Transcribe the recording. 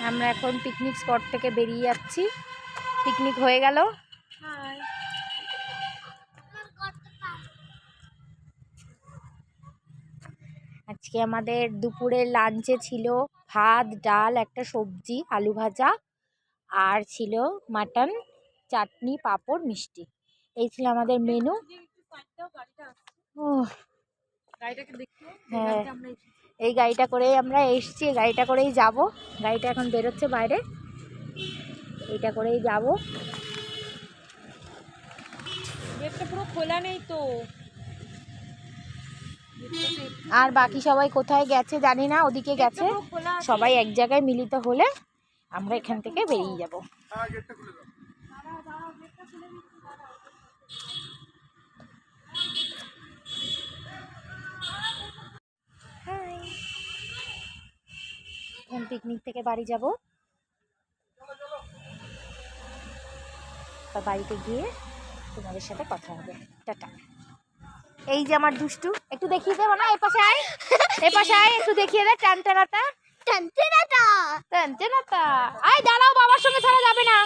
আমরা এখন picnic spot থেকে বেরিয়ে যাচ্ছি। পিকনিক হয়ে গেল। আজকে আমাদের দুপুরের লাঞ্চে ছিল ভাত, ডাল, একটা সবজি, আলু ভাজা, আর ছিল মাটন, চাটনি, পাঁপড়, মিষ্টি। এই ছিল আমাদের মেনু। হ্যাঁ, এই গাড়িটা করেই আমরা এসছি, এই গাড়িটা করেই যাব। গাড়িটা এখন বেরোচ্ছে বাইরে, এইটা করেই যাব। গেটটা পুরো খোলা নেই তো। আর বাকি সবাই কোথায় গেছে জানি না, ওদিকে গেছে। সবাই এক জায়গায় মিলিত হলে আমরা এখান থেকে বেরিয়ে যাব। এখন পিকনিক থেকে বাড়ি যাব। বাড়িতে গিয়ে তোমাদের সাথে কথা হবে। টাটা। এই যে আমার দুষ্টু, একটু দেখিয়ে দেবো না? এপাশে আয়, এপাশে আয়, একটু দেখিয়ে দে। টানটানাটা টানটানাটা টানটানাটা। আয় দাঁড়াও, বাবার সঙ্গে ছাড়া যাবে না।